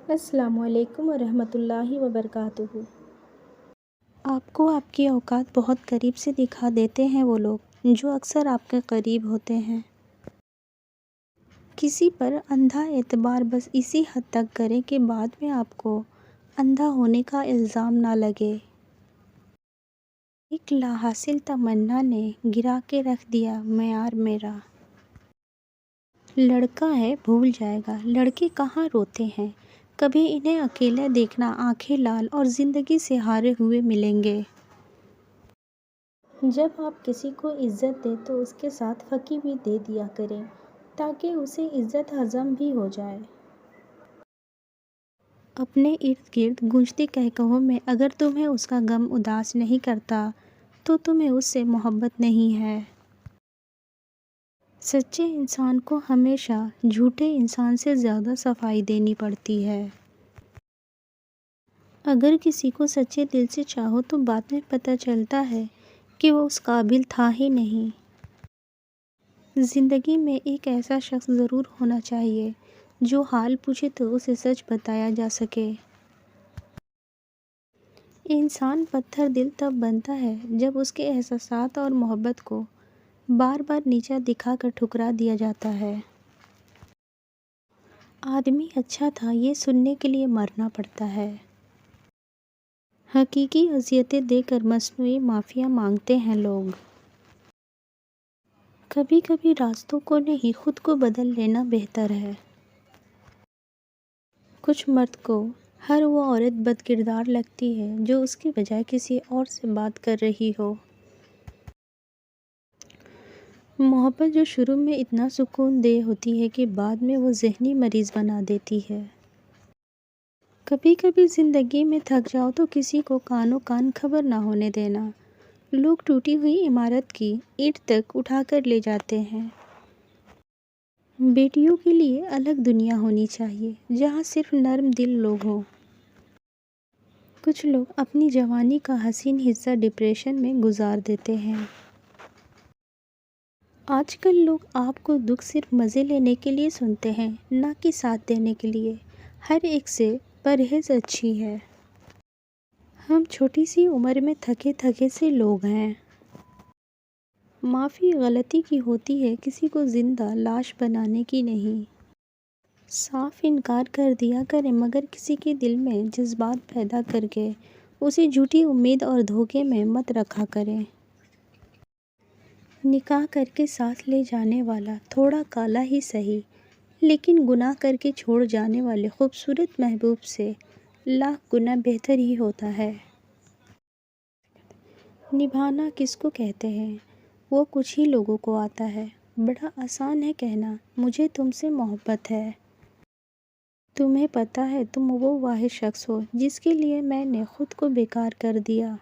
السلام علیکم ورحمۃ اللہ وبرکاتہ۔ آپ کو آپ کی اوقات بہت قریب سے دکھا دیتے ہیں وہ لوگ جو اکثر آپ کے قریب ہوتے ہیں۔ کسی پر اندھا اعتبار بس اسی حد تک کریں کہ بعد میں آپ کو اندھا ہونے کا الزام نہ لگے۔ ایک لاحاصل تمنا نے گرا کے رکھ دیا معیار میرا۔ لڑکا ہے بھول جائے گا، لڑکے کہاں روتے ہیں، کبھی انہیں اکیلا دیکھنا آنکھیں لال اور زندگی سے ہارے ہوئے ملیں گے۔ جب آپ کسی کو عزت دیں تو اس کے ساتھ پھکی بھی دے دیا کریں تاکہ اسے عزت ہضم بھی ہو جائے۔ اپنے ارد گرد گونجتی کہکہوں میں اگر تمہیں اس کا غم اداس نہیں کرتا تو تمہیں اس سے محبت نہیں ہے۔ سچے انسان کو ہمیشہ جھوٹے انسان سے زیادہ صفائی دینی پڑتی ہے۔ اگر کسی کو سچے دل سے چاہو تو بعد میں پتہ چلتا ہے کہ وہ اس قابل تھا ہی نہیں۔ زندگی میں ایک ایسا شخص ضرور ہونا چاہیے جو حال پوچھے تو اسے سچ بتایا جا سکے۔ انسان پتھر دل تب بنتا ہے جب اس کے احساسات اور محبت کو بار بار نیچا دکھا کر ٹھکرا دیا جاتا ہے۔ آدمی اچھا تھا یہ سننے کے لیے مرنا پڑتا ہے۔ حقیقی اذیتیں دے کر مصنوعی معافیاں مانگتے ہیں لوگ۔ کبھی کبھی راستوں کو نہیں خود کو بدل لینا بہتر ہے۔ کچھ مرد کو ہر وہ عورت بد کردار لگتی ہے جو اس کی بجائے کسی اور سے بات کر رہی ہو۔ محبت جو شروع میں اتنا سکون دہ ہوتی ہے کہ بعد میں وہ ذہنی مریض بنا دیتی ہے۔ کبھی کبھی زندگی میں تھک جاؤ تو کسی کو کانوں کان خبر نہ ہونے دینا۔ لوگ ٹوٹی ہوئی عمارت کی اینٹ تک اٹھا کر لے جاتے ہیں۔ بیٹیوں کے لیے الگ دنیا ہونی چاہیے جہاں صرف نرم دل لوگ ہوں۔ کچھ لوگ اپنی جوانی کا حسین حصہ ڈپریشن میں گزار دیتے ہیں۔ آج کل لوگ آپ کو دکھ صرف مزے لینے کے لیے سنتے ہیں نہ کہ ساتھ دینے کے لیے۔ ہر ایک سے پرہیز اچھی ہے۔ ہم چھوٹی سی عمر میں تھکے تھکے سے لوگ ہیں۔ معافی غلطی کی ہوتی ہے کسی کو زندہ لاش بنانے کی نہیں۔ صاف انکار کر دیا کریں مگر کسی کے دل میں جذبات پیدا کر کے اسے جھوٹی امید اور دھوکے میں مت رکھا کریں۔ نکاح کر کے ساتھ لے جانے والا تھوڑا کالا ہی سہی لیکن گناہ کر کے چھوڑ جانے والے خوبصورت محبوب سے لاکھ گنا بہتر ہی ہوتا ہے۔ نبھانا کس کو کہتے ہیں وہ کچھ ہی لوگوں کو آتا ہے۔ بڑا آسان ہے کہنا مجھے تم سے محبت ہے۔ تمہیں پتہ ہے تم وہ واحد شخص ہو جس کے لیے میں نے خود کو بیکار کر دیا۔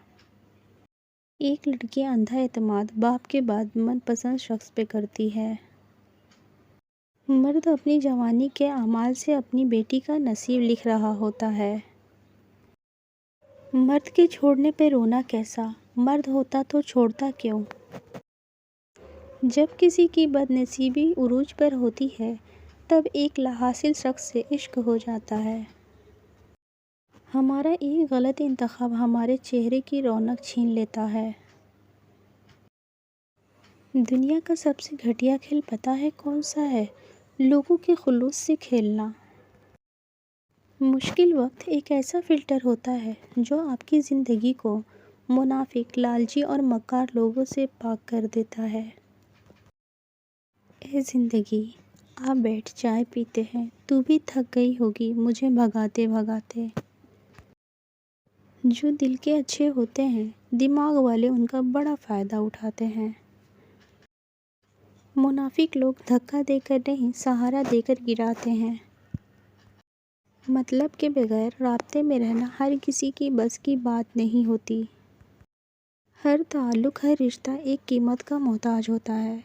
ایک لڑکی اندھا اعتماد باپ کے بعد من پسند شخص پہ کرتی ہے۔ مرد اپنی جوانی کے اعمال سے اپنی بیٹی کا نصیب لکھ رہا ہوتا ہے۔ مرد کے چھوڑنے پہ رونا کیسا، مرد ہوتا تو چھوڑتا کیوں؟ جب کسی کی بد نصیبی عروج پر ہوتی ہے تب ایک لاحاصل شخص سے عشق ہو جاتا ہے۔ ہمارا ایک غلط انتخاب ہمارے چہرے کی رونق چھین لیتا ہے۔ دنیا کا سب سے گھٹیا کھیل پتہ ہے کون سا ہے؟ لوگوں کے خلوص سے کھیلنا۔ مشکل وقت ایک ایسا فلٹر ہوتا ہے جو آپ کی زندگی کو منافق، لالچی اور مکار لوگوں سے پاک کر دیتا ہے۔ اے زندگی آ بیٹھ چائے پیتے ہیں، تو بھی تھک گئی ہوگی مجھے بھگاتے بھگاتے۔ جو دل کے اچھے ہوتے ہیں دماغ والے ان کا بڑا فائدہ اٹھاتے ہیں۔ منافق لوگ دھکا دے کر نہیں سہارا دے کر گراتے ہیں۔ مطلب کے بغیر رابطے میں رہنا ہر کسی کی بس کی بات نہیں ہوتی۔ ہر تعلق، ہر رشتہ ایک قیمت کا محتاج ہوتا ہے۔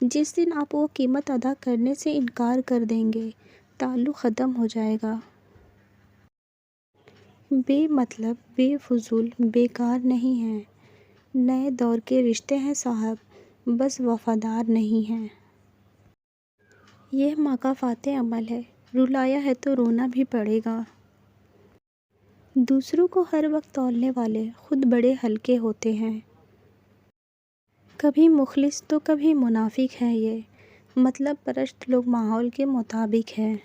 جس دن آپ وہ قیمت ادا کرنے سے انکار کر دیں گے تعلق ختم ہو جائے گا۔ بے مطلب، بے فضول، بیکار نہیں ہیں۔ نئے دور کے رشتے ہیں صاحب، بس وفادار نہیں ہیں۔ یہ مکافات عمل ہے، رلایا ہے تو رونا بھی پڑے گا۔ دوسروں کو ہر وقت تولنے والے خود بڑے ہلکے ہوتے ہیں۔ کبھی مخلص تو کبھی منافق ہیں، یہ مطلب پرست لوگ ماحول کے مطابق ہیں۔